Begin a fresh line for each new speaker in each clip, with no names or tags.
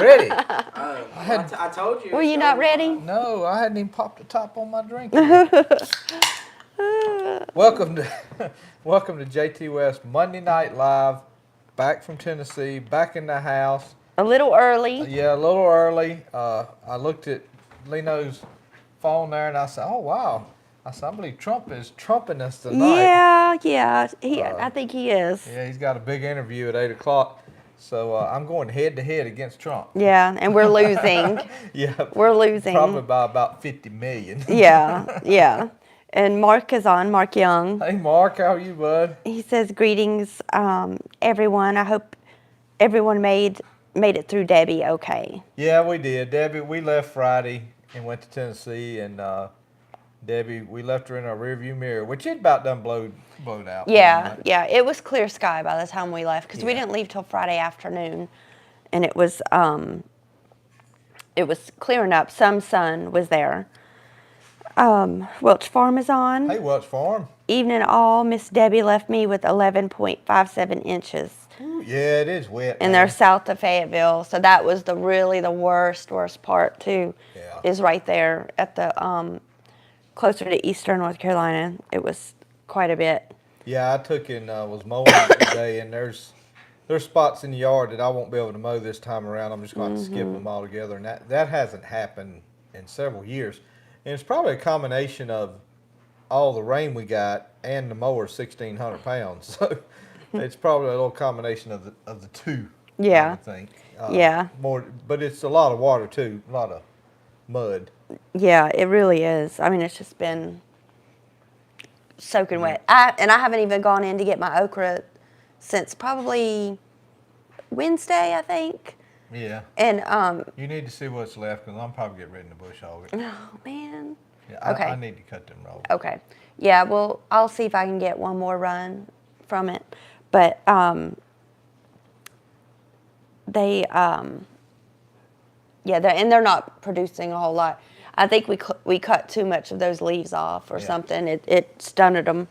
Ready?
I told you.
Were you not ready?
No, I hadn't even popped the top on my drink welcome to welcome to Jtwes Monday Night Live. Back from Tennessee, back in the house.
A little early.
Yeah, a little early. I looked at Leno's phone there and I said, "Oh wow!" I said, "I believe Trump is trumping us tonight."
Yeah. I think he is.
Yeah, he's got a big interview at 8 o'clock. So I'm going head to head against Trump.
Yeah, and we're losing.
Yeah,
We're losing.
Probably by about 50 million.
Yeah. And Mark is on, Mark Young.
Hey, Mark, how are you, bud?
He says, greetings, everyone. I hope everyone made it through Debbie okay.
Yeah, we did. Debbie, we left Friday and went to Tennessee, and Debbie, we left her in our rearview mirror, which it about done blowed out.
Yeah. It was clear sky by the time we left because we didn't leave till Friday afternoon, and it was clearing up. Some sun was there. Welch Farm is on.
Hey, Welch Farm.
Evening all. Miss Debbie left me with 11.57 inches.
Ooh, yeah, it is wet.
And they're south of Fayetteville, so that was really the worst part too.
Yeah.
Is right there at the closer to eastern North Carolina. It was quite a bit.
Yeah, I took and was mowing today, and there's spots in the yard that I won't be able to mow this time around. I'm just going to skip them altogether, and that hasn't happened in several years. And it's probably a combination of all the rain we got and the mower 1,600 pounds. So it's probably a little combination of the two.
Yeah.
I think.
More,
but it's a lot of water too, a lot of mud.
Yeah, it really is. I mean, it's just been soaking wet. I haven't even gone in to get my okra since probably Wednesday, I think.
Yeah.
And
you need to see what's left because I'm probably getting ready to bush hog it.
Oh man.
Yeah,
okay.
I need to cut them rolls.
Okay. Yeah. Well, I'll see if I can get one more run from it, but they're not producing a whole lot. I think we cut too much of those leaves off or something. It stunted them.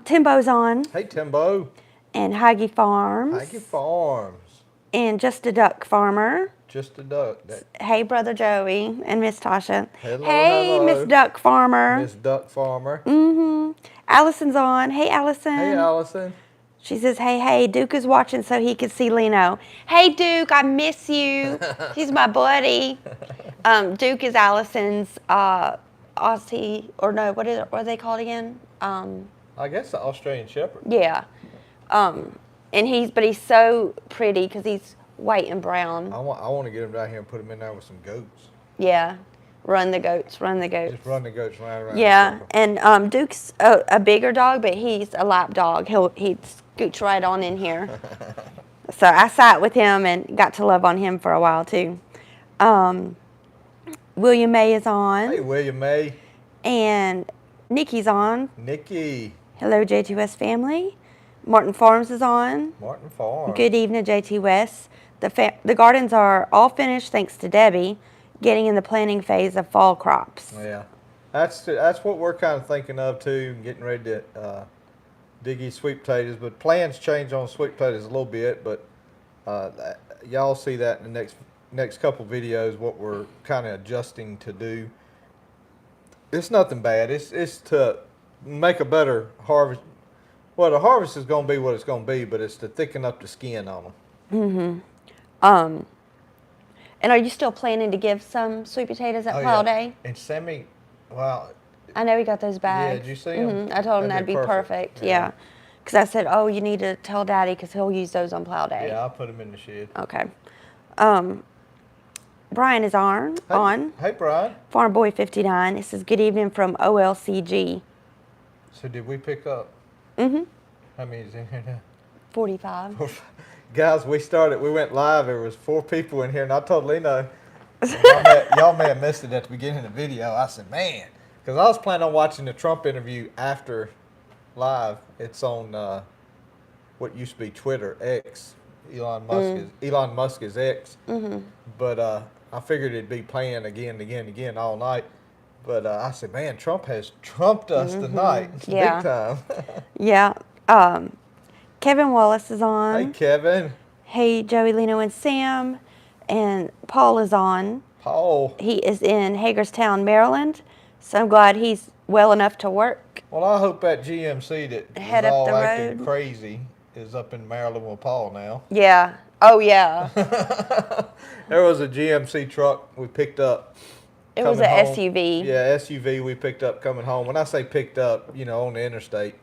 Timbo's on.
Hey, Timbo.
And Haggy Farms.
Haggy Farms.
And Just a Duck Farmer.
Just a Duck.
Hey, Brother Joey and Miss Tasha.
Hello,
hey, Miss Duck Farmer.
Miss Duck Farmer.
Allison's on. Hey, Allison.
Hey, Allison.
She says, hey, Duke is watching so he can see Leno. Hey, Duke, I miss you. He's my buddy. Duke is Allison's Aussie, or no, what are they called again?
I guess the Australian Shepherd.
Yeah. And he's so pretty because he's white and brown.
I want to get him down here and put him in there with some goats.
Yeah. Run the goats.
Just run the goats around.
Yeah, and Duke's a bigger dog, but he's a lap dog. He'd scooch right on in here. So I sat with him and got to love on him for a while too. William May is on.
Hey, William May.
And Nikki's on.
Nikki.
Hello, JT West family. Martin Farms is on.
Martin Farms.
Good evening, JT West. The gardens are all finished thanks to Debbie, getting in the planting phase of fall crops.
Yeah, that's what we're kind of thinking of too, getting ready to dig these sweet potatoes. But plans change on sweet potatoes a little bit, but y'all see that in the next couple videos, what we're kind of adjusting to do. It's nothing bad. It's to make a better harvest. Well, the harvest is going to be what it's going to be, but it's to thicken up the skin on them.
And are you still planning to give some sweet potatoes at Plow Day?
And send me, well.
I know he got those bags.
Yeah, did you see them?
I told him that'd be perfect. Yeah. Because I said, you need to tell Daddy because he'll use those on Plow Day.
Yeah, I'll put them in the shed.
Okay. Brian is on.
Hey, Brian.
Farm Boy 59. This is good evening from OLCG.
So did we pick up? How many is in here now?
45.
Guys, we went live. There was 4 people in here, and I told Leno, y'all may have missed it at the beginning of the video. I said, man, because I was planning on watching the Trump interview after live. It's on what used to be Twitter, X. Elon Musk is X. But I figured it'd be playing again all night. But I said, man, Trump has trumped us tonight. Big time.
Yeah. Kevin Wallace is on.
Hey, Kevin.
Hey, Joey, Leno, and Sam. And Paul is on.
Paul.
He is in Hagerstown, Maryland. So I'm glad he's well enough to work.
Well, I hope that GMC that
Head
is
up
all
the
acting
road.
crazy is up in Maryland with Paul now.
Yeah. Oh, yeah.
There was a GMC truck we picked up.
It was an SUV.
Yeah, SUV we picked up coming home. When I say picked up, you know, on the interstate.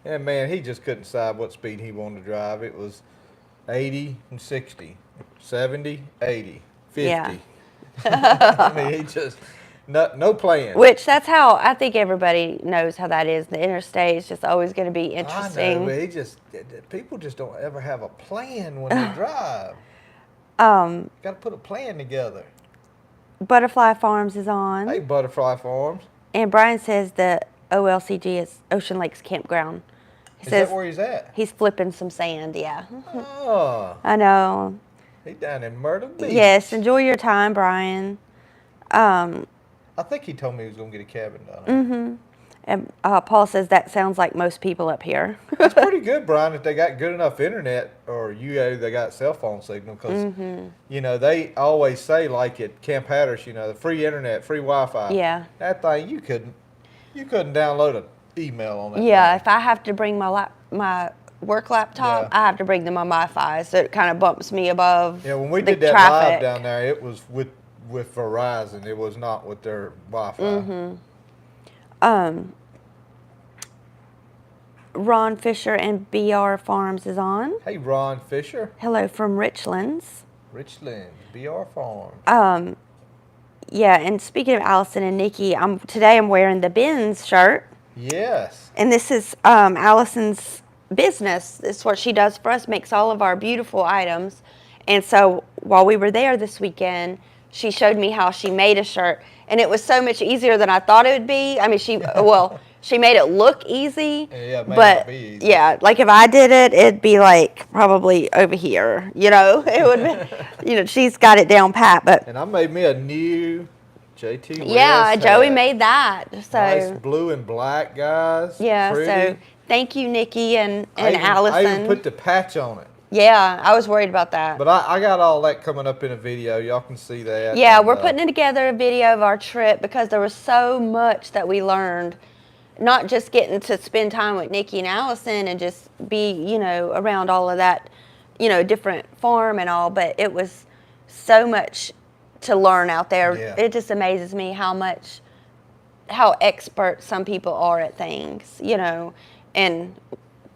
And man, he just couldn't decide what speed he wanted to drive. It was 80 and 60, 70, 80, 50.
Yeah.
I mean, he just, no plan.
Which, that's how, I think everybody knows how that is. The interstate is just always going to be interesting.
I know, but people just don't ever have a plan when they drive. Got to put a plan together.
Butterfly Farms is on.
Hey, Butterfly Farms.
And Brian says the OLCG is Ocean Lakes Campground. He says
that where he's at?
He's flipping some sand, yeah.
Oh.
I know.
He's down in Myrtle Beach.
Yes, enjoy your time, Brian.
I think he told me he was going to get a cabin down there.
Mm-hmm. And Paul says that sounds like most people up here.
It's pretty good, Brian, if they got good enough internet or they got cell phone signal. Because, you know, they always say, like at Camp Hatteras, you know, the free internet, free Wi-Fi.
Yeah.
That thing, you couldn't download an email on that
Yeah,
thing.
if I have to bring my work laptop, I have to bring them on Wi-Fi, so it kind of bumps me above
Yeah, when we
the
did that
traffic.
live down there, it was with Verizon. It was not with their Wi-Fi.
Ron Fisher and BR Farms is on.
Hey, Ron Fisher.
Hello from Richlands.
Richland, BR Farm.
Yeah, and speaking of Allison and Nikki, today I'm wearing the Benz shirt.
Yes.
And this is Allison's business. It's what she does for us, makes all of our beautiful items. And so while we were there this weekend, she showed me how she made a shirt. And it was so much easier than I thought it would be. I mean, she made it look easy.
Yeah, it may
but
not be easy.
yeah, like if I did it, it'd be like probably over here. You know, it would be, you know, she's got it down pat. But
And I made me a new Jtwes
yeah, Joey
hat.
made that. So
Nice blue and black, guys.
yeah,
Pretty.
so thank you, Nikki and
I
Allison.
even put the patch on it.
Yeah, I was worried about that.
But I got all that coming up in a video. Y'all can see that.
Yeah,
And,
we're putting together a video of our trip because there was so much that we learned. Not just getting to spend time with Nikki and Allison and just be, you know, around all of that, you know, different farm and all, but it was so much to learn out there.
Yeah.
It just amazes me how expert some people are at things, you know, and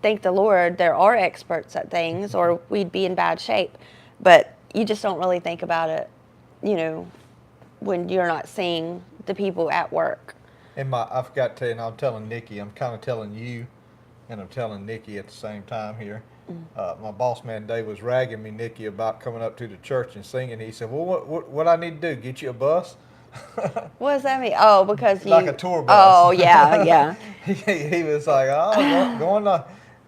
thank the Lord there are experts at things or we'd be in bad shape. But you just don't really think about it, you know, when you're not seeing the people at work.
And I forgot to tell you, and I'm telling Nikki, I'm kind of telling you, and I'm telling Nikki at the same time here. My boss man Dave was ragging me, Nikki, about coming up to the church and singing. He said, well, what I need to do, get you a bus?
What does that mean? Oh, because you...
Like a tour bus.
Oh, yeah, yeah.
he was like, oh,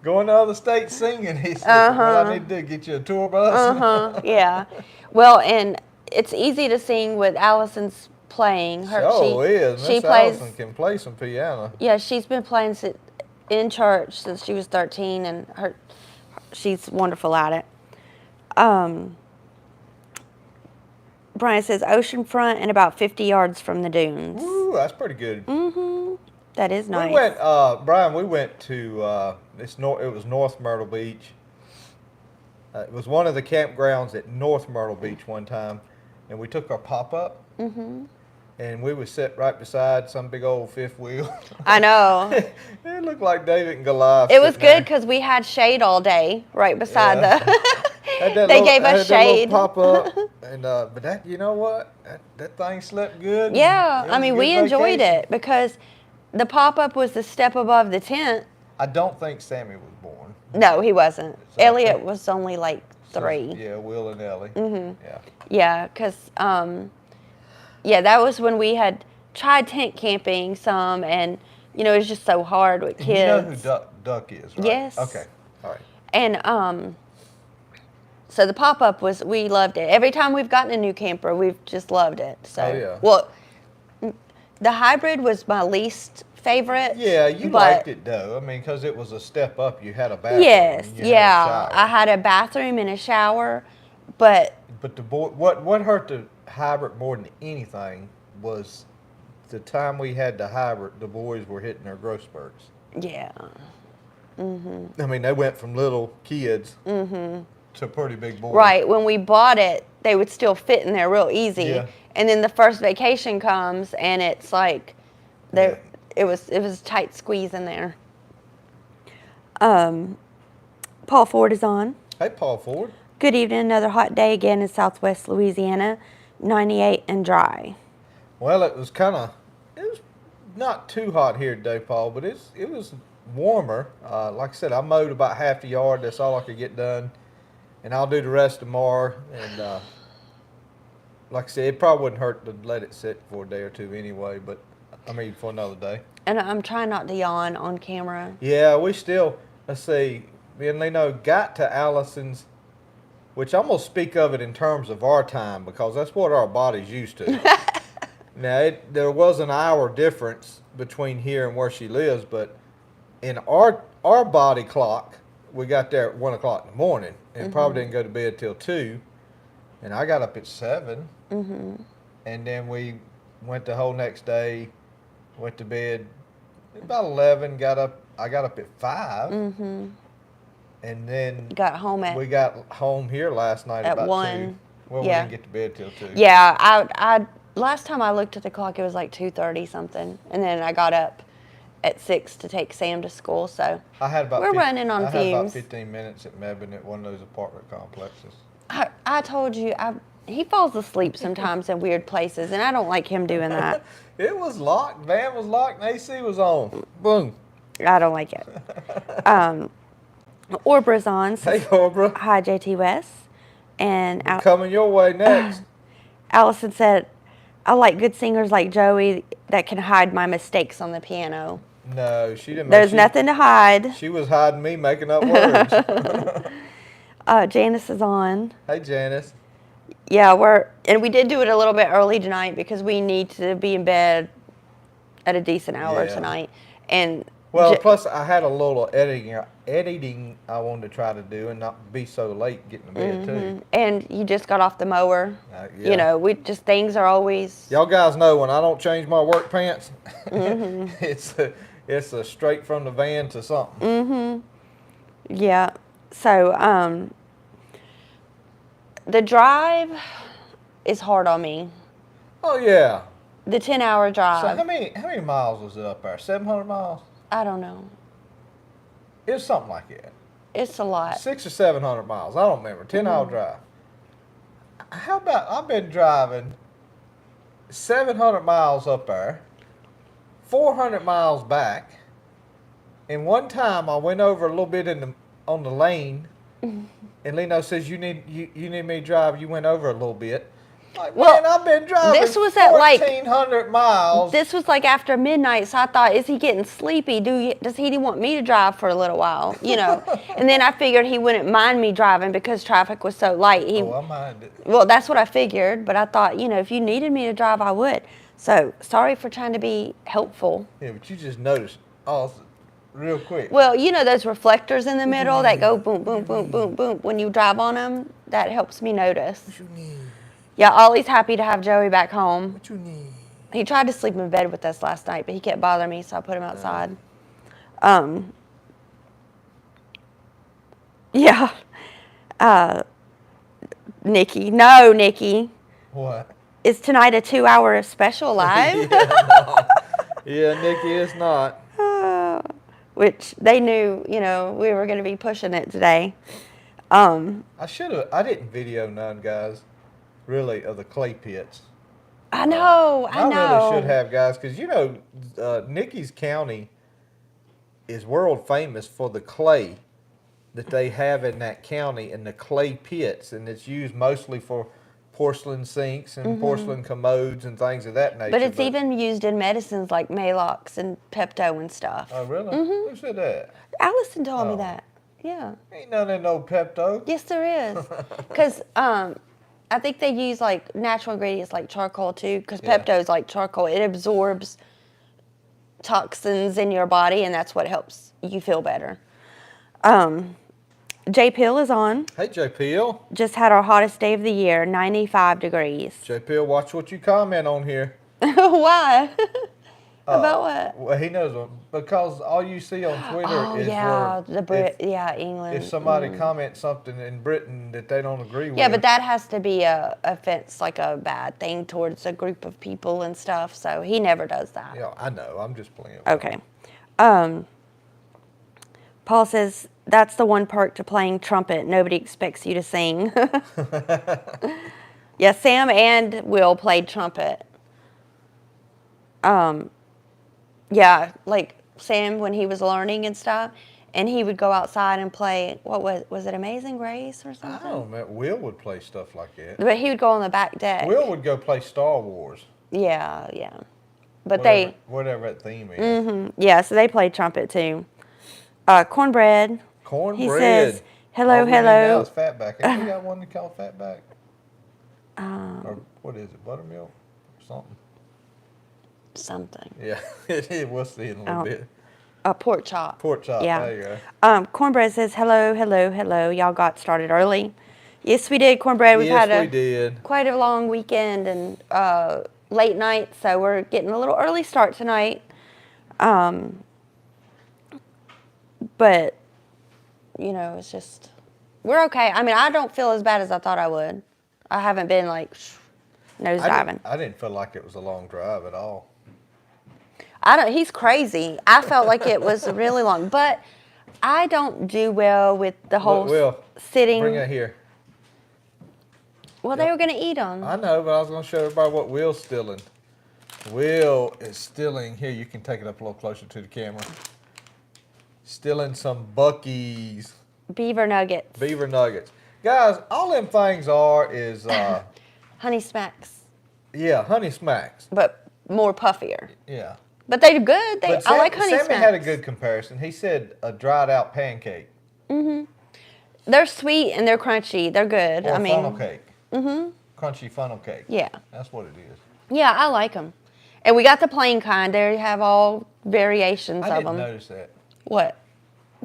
going to other states singing. He said, what I need to do, get you a tour bus?
Yeah. Well, and it's easy to sing with Allison's playing.
She plays. Allison can play some piano.
Yeah, she's been playing in church since she was 13, and she's wonderful at it. Brian says oceanfront and about 50 yards from the dunes.
Ooh, that's pretty good.
That is nice.
We went, Brian. We went to it was North Myrtle Beach. It was one of the campgrounds at North Myrtle Beach one time, and we took our pop-up. And we would sit right beside some big old fifth wheel.
I know.
It looked like David and Goliath.
It was good because we had shade all day right beside
They
gave us shade.
Pop up, and but that, you know what, that thing slept good.
Yeah, I mean, we enjoyed
vacation.
it because the pop-up was the step above the tent.
I don't think Sammy was born.
No, he wasn't.
So-
Elliot was only like 3.
Yeah, Will and Ellie. Yeah.
Yeah, because that was when we had tried tent camping some, and you know it was just so hard with kids.
You know who Duck is, right?
Yes.
Okay. All right.
And so the pop-up we loved it. Every time we've gotten a new camper, we've just loved it. So,
Oh, yeah.
Well, the hybrid was my least favorite.
Yeah, you liked it though. I mean, because it was a step up. You had a bathroom.
Yes,
and you had a
yeah.
shower.
I had a bathroom and a shower, But
the boy, what hurt the hybrid more than anything was the time we had the hybrid, the boys were hitting their growth spurts.
yeah.
I mean, they went from little kids to pretty big boys.
Right. When we bought it, they would still fit in there real easy.
Yeah.
And then the first vacation comes, and it's like,
Yeah.
it was a tight squeeze in there. Paul Ford is on.
Hey, Paul Ford.
Good evening. Another hot day again in Southwest Louisiana, 98 and dry.
Well, it was not too hot here today, Paul, but it was warmer. Like I said, I mowed about half the yard. That's all I could get done, and I'll do the rest tomorrow. And like I said, it probably wouldn't hurt to let it sit for a day or two anyway. But I mean, for another day.
And I'm trying not to yawn on camera.
Yeah, we still. Let's see. Me and Leno got to Allison's, which I'm gonna speak of it in terms of our time because that's what our body's used to. Now, there was an hour difference between here and where she lives, but in our body clock, we got there at 1 o'clock in the morning and probably didn't go to bed till 2. And I got up at 7. And then we went the whole next day, went to bed about 11. I got up at 5. And then
We got home
here last night
at
about
1.
2. Well,
Yeah.
we didn't get to bed till 2.
Yeah, I last time I looked at the clock, it was like 2:30 something, and then I got up at 6 to take Sam to school. So
I had about
we're running on
I had about
fumes.
15 minutes at Mebane at one of those apartment complexes.
I told you, he falls asleep sometimes in weird places, and I don't like him doing that.
It was locked. Van was locked, and AC was on. Boom.
I don't like it. Orbra's on.
Hey, Cobra.
Hi, Jtwes. And
Coming your way next.
Allison said, I like good singers like Joey that can hide my mistakes on the piano.
No, she didn't.
There's nothing to hide.
She was hiding me making up words.
Janice is on.
Hey, Janice.
Yeah, we did do it a little bit early tonight because we need to be in bed at a decent hour tonight. And
well, plus I had a little editing I wanted to try to do and not be so late getting to bed too.
And you just got off the mower.
Yeah.
You know, things are always.
Y'all guys know when I don't change my work pants, it's a straight from the van to something.
Yeah. So the drive is hard on me.
Oh yeah.
The 10-hour drive.
So how many miles was it up there? 700 miles?
I don't know.
It was something like that.
It's a lot.
600 or 700 miles. I don't remember. 10-hour drive. How about I've been driving 700 miles up there, 400 miles back, and one time I went over a little bit on the lane, and Leno says you need me to drive. You went over a little bit. Like,
Well,
man, I've been driving
this was at
1,400 miles.
This was like after midnight, so I thought, is he getting sleepy? Does he want me to drive for a little while? You know, and then I figured he wouldn't mind me driving because traffic was so light.
I mind it.
Well, that's what I figured, but I thought, if you needed me to drive, I would. So sorry for trying to be helpful.
Yeah, but you just noticed real quick.
Well, those reflectors in the middle that go boom, boom, boom, boom, boom. When you drive on them, that helps me notice.
What you need?
Yeah, Ollie's happy to have Joey back home.
What you need?
He tried to sleep in bed with us last night, but he kept bothering me, so I put him outside. Yeah. Nikki. No, Nikki.
What?
Is tonight a 2-hour special live?
Yeah, Nikki, it's not.
Which they knew, we were going to be pushing it today.
I didn't video none, guys, really, of the clay pits.
I know.
I really should have, guys, because, Nikki's county is world famous for the clay that they have in that county and the clay pits, and it's used mostly for porcelain sinks and porcelain commodes and things of that nature.
But it's even used in medicines like Maalox and Pepto and stuff.
Oh, really? Who said that?
Allison told me that. Yeah.
Ain't none in no Pepto.
Yes, there is. Because I think they use like natural ingredients like charcoal too, because Pepto is like charcoal. It absorbs toxins in your body, and that's what helps you feel better. J-Pill is on.
Hey, JPL.
Just had our hottest day of the year, 95 degrees.
JPL, watch what you comment on here.
Why? About what?
Well, he knows because all you see on Twitter is where
England.
if somebody comments something in Britain that they don't agree with.
Yeah, but that has to be a offense, like a bad thing towards a group of people and stuff. So he never does that.
Yeah, I know. I'm just playing.
Okay. Paul says that's the one perk to playing trumpet. Nobody expects you to sing. Yeah, Sam and Will played trumpet. Yeah, like Sam when he was learning and stuff, and he would go outside and play. What was it? Amazing Grace or something?
I don't know. Will would play stuff like that.
But he would go on the back deck.
Will would go play Star Wars.
Yeah. But
whatever that theme is.
Yeah, so they played trumpet too. Cornbread.
Cornbread.
He says, hello.
All we need now is fatback. Have we got one to call fatback? Or what is it? Buttermilk or something?
Something.
Yeah, we'll see in a little bit.
Pork chop.
Pork chop.
Yeah.
There you go.
Cornbread says, hello. Y'all got started early. Yes, we did, Cornbread. We did. Quite a long weekend and late night, so we're getting a little early start tonight. But, it's just, we're okay. I mean, I don't feel as bad as I thought I would. I haven't been like nosediving.
I didn't feel like it was a long drive at all.
He's crazy. I felt like it was really long, but I don't do well with the whole sitting.
Bring it here.
Well, they were going to eat them.
I know, but I was going to show everybody what Will's stealing. Will is stealing. Here, you can take it up a little closer to the camera. Stealing some Buc-ee's.
Beaver nuggets.
Guys, all them things is...
Honey Smacks.
Yeah, Honey Smacks.
But more puffier.
Yeah.
But they're good. I like Honey Smacks.
Sammy had a good comparison. He said a dried out pancake.
Mm-hmm. They're sweet and they're crunchy. They're good.
Or funnel cake. Mm-hmm. Crunchy funnel cake.
Yeah.
That's what it is.
Yeah, I like them. And we got the plain kind. They have all variations of them.
I didn't notice that.
What?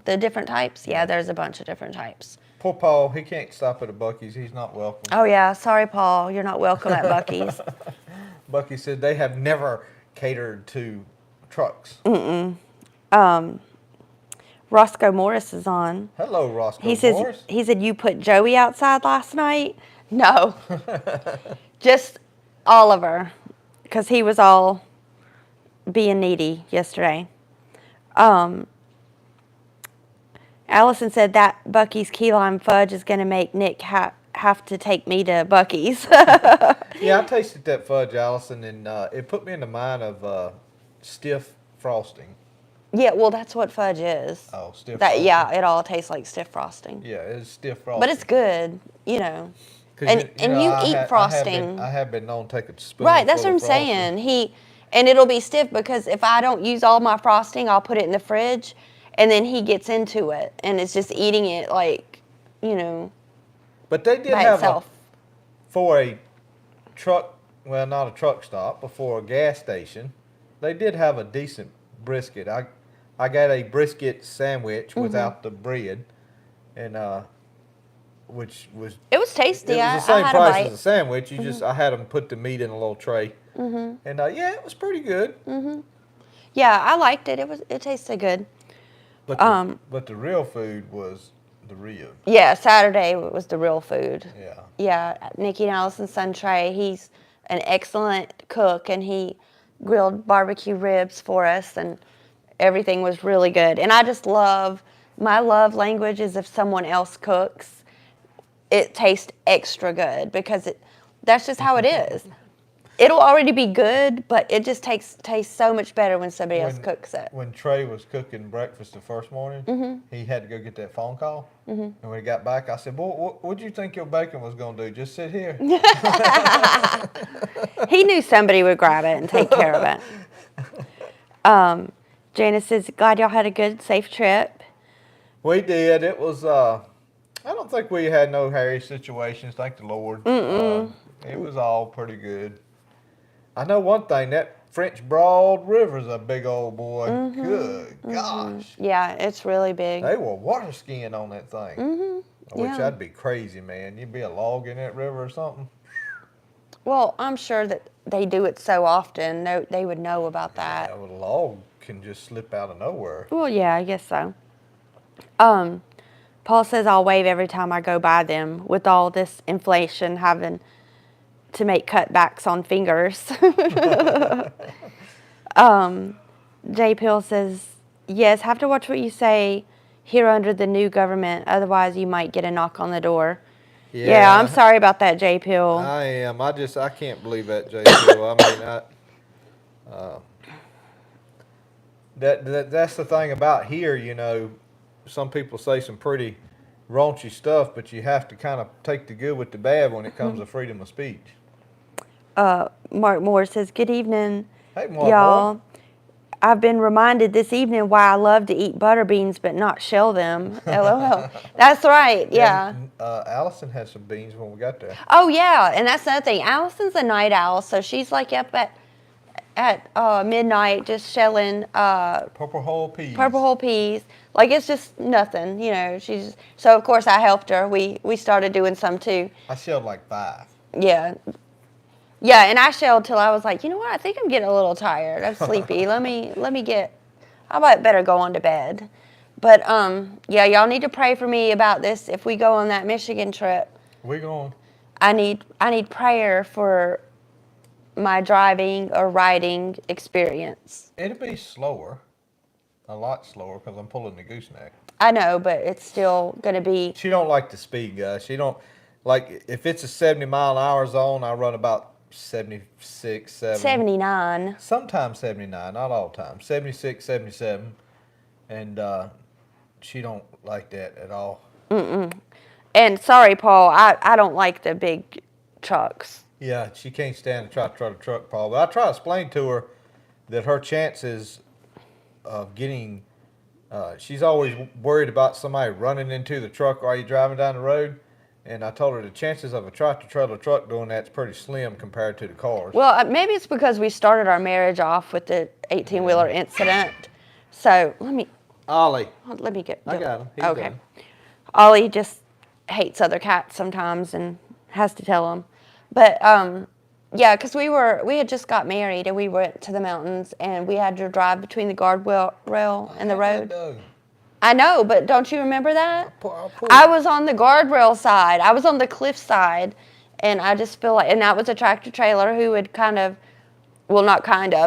The different types? Yeah, there's a bunch of different types.
Poor Paul, he can't stop at a Buc-ee's. He's not welcome.
Oh, yeah. Sorry, Paul. You're not welcome at Buc-ee's.
Buc-ee said they have never catered to trucks.
Roscoe Morris is on.
Hello, Roscoe Morris.
He said, you put Joey outside last night? No. Just Oliver, because he was all being needy yesterday. Allison said that Buc-ee's key lime fudge is going to make Nick have to take me to Buc-ee's.
Yeah, I tasted that fudge, Allison, and it put me in the mind of stiff frosting.
Yeah, well, that's what fudge is.
Oh, stiff frosting.
Yeah, it all tastes like stiff frosting.
Yeah, it's stiff frosting.
But it's good, And you eat frosting.
I have been known to take a spoon.
Right, that's what I'm saying. And it'll be stiff because if I don't use all my frosting, I'll put it in the fridge, and then he gets into it, and it's just eating it like,
But they did
by
have
itself.
For a truck, well, not a truck stop, but for a gas station, they did have a decent brisket. I got a brisket sandwich without the bread, and which was...
It was tasty.
It was the same price as a sandwich. You just, I had them put the meat in a little tray. And yeah, it was pretty good.
Yeah, I liked it. It tasted good.
But the real food was the rib.
Yeah, Saturday was the real food.
Yeah.
Yeah, Nikki and Allison's son Trey, he's an excellent cook, and he grilled barbecue ribs for us, and everything was really good. And I just my love language is if someone else cooks, it tastes extra good because that's just how it is. It'll already be good, but it just tastes so much better when somebody else cooks it.
When Trey was cooking breakfast the first morning, he had to go get that phone call. And when he got back, I said, boy, what'd you think your bacon was going to do? Just sit here.
He knew somebody would grab it and take care of it. Janice says, glad y'all had a good, safe trip.
We did. It was, I don't think we had no hairy situations, thank the Lord. It was all pretty good. I know one thing, that French Broad River's a big old boy. Good gosh.
Yeah, it's really big.
They were water skiing on that thing. Which
Yeah.
that'd be crazy, man. You'd be a log in that river or something.
Well, I'm sure that they do it so often, they would know about that.
Yeah, well, a log can just slip out of nowhere.
Well, yeah, I guess so. Paul says I'll wave every time I go by them with all this inflation having to make cutbacks on fingers. J. Pill says, yes, have to watch what you say here under the new government. Otherwise, you might get a knock on the door. Yeah, I'm sorry about that, J. Pill.
I am. I can't believe that, J. Pill. I mean, that's the thing about here, you know. Some people say some pretty raunchy stuff, but you have to kind of take the good with the bad when it comes to freedom of speech.
Mark Moore says, good evening,
Hey, Mark.
y'all. I've been reminded this evening why I love to eat butter beans but not shell them. LOL. That's right, yeah.
And, Allison had some beans when we got there.
Oh, yeah, and that's another thing. Allison's a night owl, so she's like up at midnight just shelling
Purple Hull peas.
Like, it's just nothing, you know. So, of course, I helped her. We started doing some, too.
I shelled like 5.
Yeah. Yeah, and I shelled till I was like, you know what? I think I'm getting a little tired. I'm sleepy. Let me I might better go on to bed. But yeah, y'all need to pray for me about this if we go on that Michigan trip.
We going.
I need prayer for my driving or riding experience.
It'll be slower. A lot slower because I'm pulling the gooseneck.
I know, but it's still going to be.
She don't like the speed, guys. She don't like if it's a 70-mile-an-hour zone. I run about 76,
79.
Sometimes 79, not all the time. 76, 77, and she don't like that at all.
And sorry, Paul, I don't like the big trucks.
Yeah, she can't stand to try a truck, Paul. But I try to explain to her that her chances of getting, she's always worried about somebody running into the truck while you're driving down the road. And I told her the chances of a tractor-trailer truck doing that's pretty slim compared to the cars.
Well, maybe it's because we started our marriage off with the 18-wheeler incident. So
Ollie.
let me get.
I got him. He's
okay.
done.
Ollie just hates other cats sometimes and has to tell them. But yeah, because we had just got married and we went to the mountains and we had to drive between the guardrail and the road. I know, but don't you remember that? I was on the guardrail side. I was on the cliff side, and I just feel like, and that was a tractor trailer who had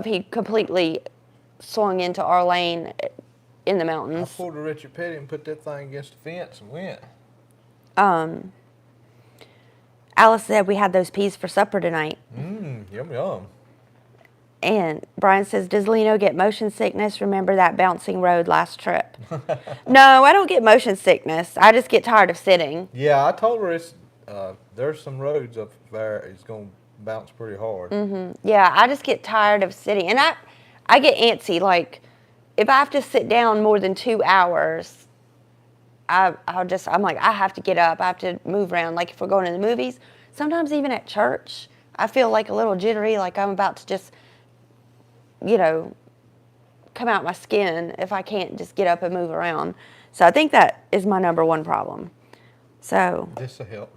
he completely swung into our lane in the mountains.
I pulled a Richard Petty and put that thing against the fence and went.
Alice said we had those peas for supper tonight.
Yum, yum.
And Brian says, does Lino get motion sickness? Remember that bouncing road last trip? No, I don't get motion sickness. I just get tired of sitting.
Yeah, I told her there's some roads up there. It's going to bounce pretty hard.
Yeah, I just get tired of sitting. And I get antsy. Like, if I have to sit down more than 2 hours, I'm like, I have to get up. I have to move around. Like, if we're going to the movies, sometimes even at church, I feel like a little jittery, like I'm about to just, you know, come out my skin if I can't just get up and move around. So I think that is my number one problem. So.
This will help.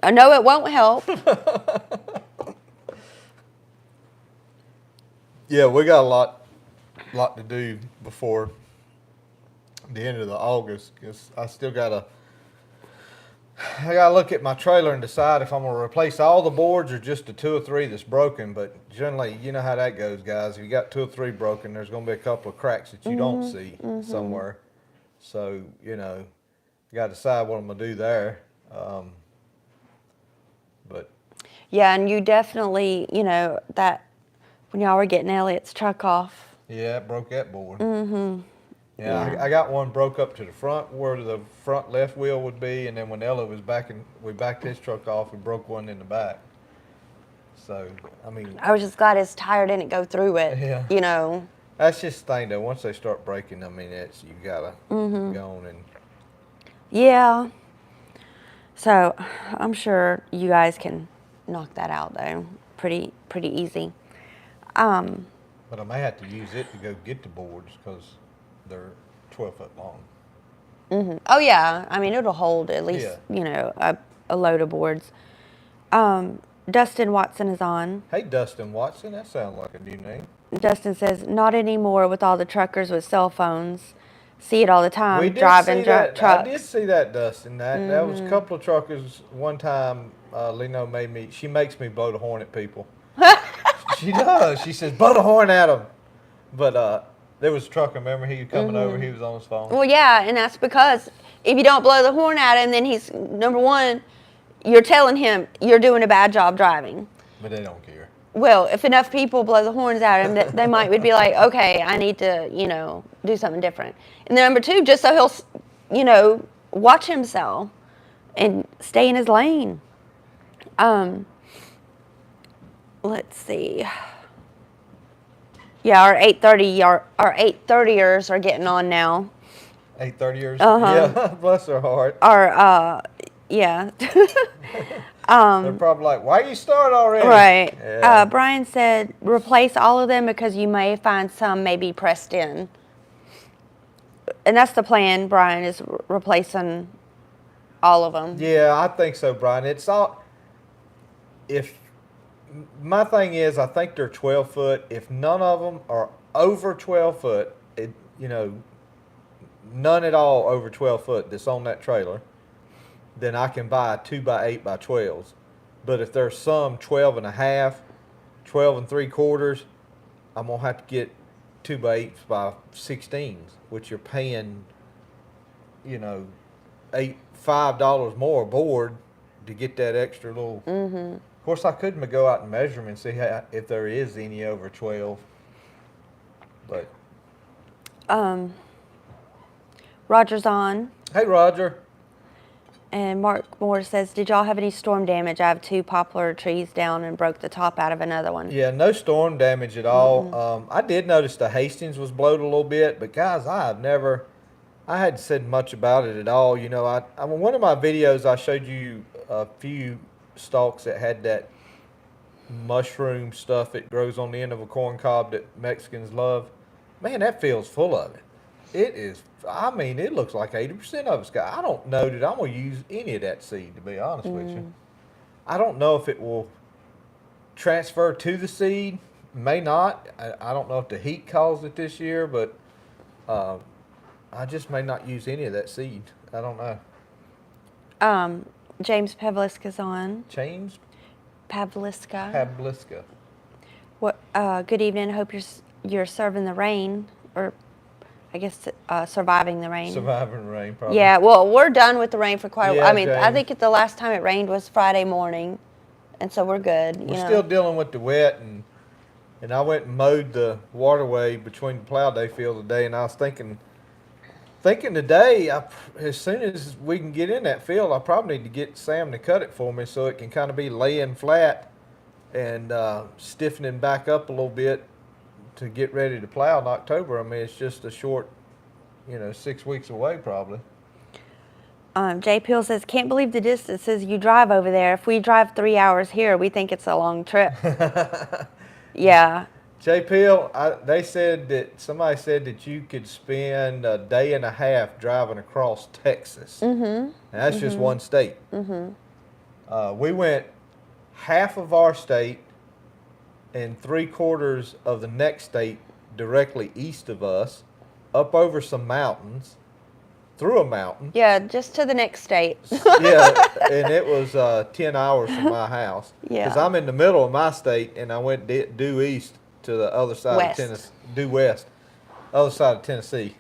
No, it won't help.
Yeah, we got a lot to do before the end of the August because I gotta look at my trailer and decide if I'm gonna replace all the boards or just the 2 or 3 that's broken. But generally, you know how that goes, guys. If you got 2 or 3 broken, there's gonna be a couple of cracks that you don't see somewhere. So you know, you gotta decide what I'm gonna do there. But
yeah, and you definitely, you know, that when y'all were getting Elliot's truck off.
Yeah, it broke that board. Yeah, I got one broke up to the front where the front left wheel would be, and then when Ella was we backed his truck off, we broke one in the back. So, I mean...
I was just glad his tire didn't go through it, you know.
That's just the thing, though. Once they start breaking, I mean, you got to go on and...
Yeah. So, I'm sure you guys can knock that out, though. Pretty easy.
But I may have to use it to go get the boards because they're 12 foot long.
Oh yeah, I mean it'll hold at least a load of boards. Dustin Watson is on.
Hey, Dustin Watson, that sounds like a new name.
Dustin says, not anymore with all the truckers with cell phones. See it all the time,
We did
driving
see that.
trucks.
I did see that, Dustin. That was a couple of truckers. One time, Leno she makes me blow the horn at people. She does. She says, blow the horn at them. But there was a trucker, remember, he was coming over, he was on his phone.
Well, yeah, and that's because if you don't blow the horn at him, then he's, number one, you're telling him you're doing a bad job driving.
But they don't care.
Well, if enough people blow the horns at him, they might would be like, okay, I need to, do something different. And then number two, just so he'll, watch himself and stay in his lane. Let's see. Yeah, our 8:30ers are getting on now.
8:30ers?
Uh-huh.
Yeah, bless her heart.
Yeah.
They're probably like, why you start already?
Right.
Yeah.
Brian said, replace all of them because you may find some maybe pressed in. And that's the plan, Brian, is replacing all of them.
Yeah, I think so, Brian. It's all, my thing is, I think they're 12 foot. If none of them are over 12 foot, none at all over 12 foot that's on that trailer, then I can buy 2x8 by 12s. But if there's some 12 and a half, 12 and 3/4, I'm going to have to get 2x8s by 16s, which you're paying, $5 more a board to get that extra little.
Mm-hmm.
Of course, I could go out and measure them and see if there is any over 12. But
Roger's on.
hey, Roger.
And Mark Moore says, did y'all have any storm damage? I have 2 poplar trees down and broke the top out of another one.
Yeah, no storm damage at all. I did notice the Hastings was blowed a little bit, but guys, I hadn't said much about it at all. One of my videos, I showed you a few stalks that had that mushroom stuff that grows on the end of a corn cob that Mexicans love. Man, that field's full of it. It is. It looks like 80% of it's got. I don't know that I'm going to use any of that seed, to be honest with you. I don't know if it will transfer to the seed. May not. I don't know if the heat caused it this year, but I just may not use any of that seed. I don't know.
James Pavliska's on.
James
Pavliska.
Pavliska.
What? Good evening. Hope you're serving the rain, or I guess surviving the rain.
Surviving the rain, probably.
Yeah. Well, we're done with the rain for quite a while.
Yeah,
I think the last time it rained was Friday morning, and so we're good.
We're still dealing with the wet, and I went and mowed the waterway between the plow day field today, and I was thinking today, as soon as we can get in that field, I probably need to get Sam to cut it for me so it can kind of be laying flat and stiffening back up a little bit to get ready to plow in October. It's just a short, 6 weeks away probably.
Jay Peel says, can't believe the distances you drive over there. If we drive 3 hours here, we think it's a long trip. Yeah.
Jay Peel, somebody said that you could spend a day and a half driving across Texas. Mm-hmm. And that's just one state. Mm-hmm. We went half of our state and 3/4 of the next state directly east of us, up over some mountains, through a mountain.
Yeah, just to the next state.
Yeah, and it was 10 hours from my house.
Yeah.
Because I'm in the middle of my state, and I went due east to the other side of Tennessee, due west, other side of Tennessee.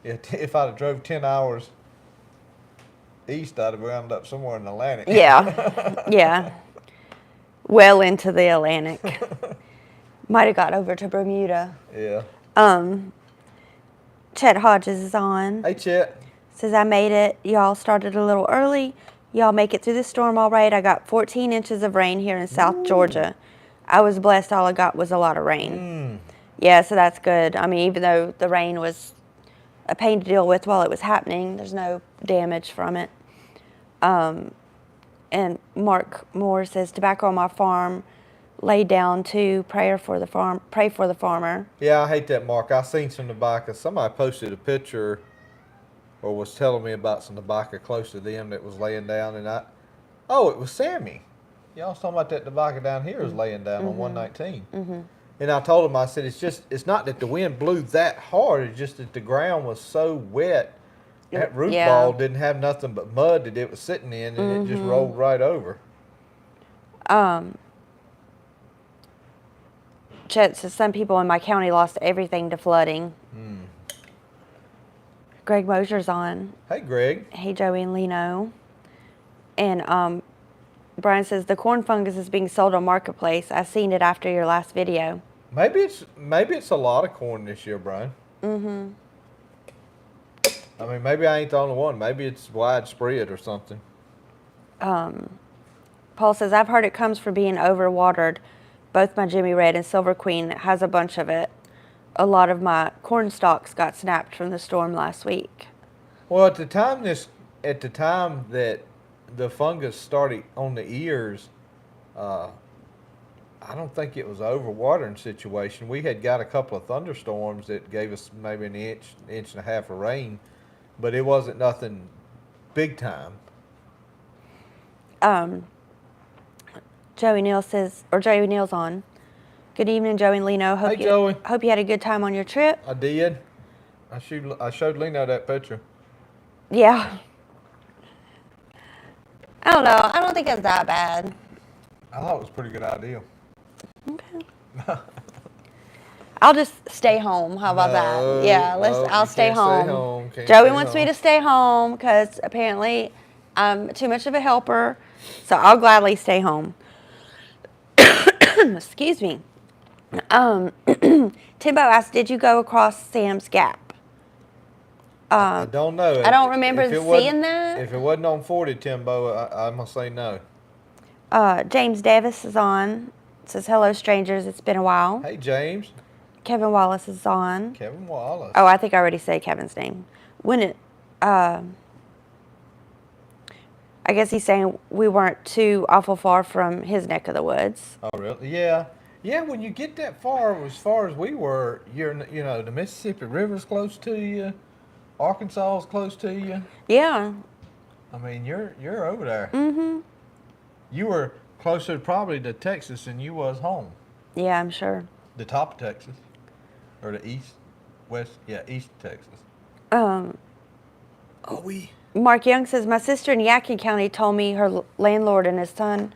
Yeah, if I'd have drove 10 hours east, I'd have wound up somewhere in the Atlantic.
Yeah, yeah. Well into the Atlantic. Might have got over to Bermuda.
Yeah.
Chet Hodges is on.
Hey, Chet.
Says, I made it. Y'all started a little early. Y'all make it through the storm all right. I got 14 inches of rain here in South Georgia. I was blessed. All I got was a lot of rain. Yeah, so that's good. Even though the rain was a pain to deal with while it was happening, there's no damage from it. And Mark Moore says, tobacco on my farm laid down to pray for the farmer.
Yeah, I hate that, Mark. I seen some tobacco. Somebody posted a picture or was telling me about some tobacco close to them that was laying down, and it was Sammy. Y'all was talking about that tobacco down here was laying down on 119. And I told him, I said, it's not that the wind blew that hard, it's just that the ground was so wet. That root ball didn't have nothing but mud that it was sitting in, and it just rolled right over.
Chet says some people in my county lost everything to flooding. Greg Mosier's on.
Hey, Greg.
Hey, Joey and Lino. And Brian says the corn fungus is being sold on Marketplace. I seen it after your last video.
Maybe it's a lot of corn this year, Brian. I mean, maybe I ain't the only one. Maybe it's widespread or something.
Paul says, I've heard it comes from being overwatered. Both my Jimmy Red and Silver Queen has a bunch of it. A lot of my corn stalks got snapped from the storm last week.
Well, at the time that the fungus started on the ears, I don't think it was an overwatering situation. We had got a couple of thunderstorms that gave us maybe an inch and a half of rain, but it wasn't nothing big time.
Joey Neal's on. Good evening, Joey and Lino.
Joey.
Hope you had a good time on your trip.
I did. I showed Lino that picture.
Yeah. I don't know. I don't think it's that bad.
I thought it was a pretty good idea.
Okay. I'll just stay home. How about that? Yeah, I'll stay home. Joey wants me to stay home because apparently I'm too much of a helper. So I'll gladly stay home. Excuse me. Timbo asked, did you go across Sam's Gap?
I don't know.
I don't remember seeing that.
If it wasn't on 40, Timbo, I'm going to say no.
James Davis is on. Says, hello, strangers. It's been a while.
Hey, James.
Kevin Wallace is on.
Kevin Wallace.
Oh, I think I already said Kevin's name. I guess he's saying we weren't too awful far from his neck of the woods.
Oh, really? Yeah. Yeah, when you get that far as we were, the Mississippi River's close to you, Arkansas is close to you.
Yeah.
I mean, you're over there.
Mm-hmm.
You were closer probably to Texas than you was home.
Yeah, I'm sure.
The top of Texas, or the east Texas.
Mark Young says, my sister in Yadkin County told me her landlord and his son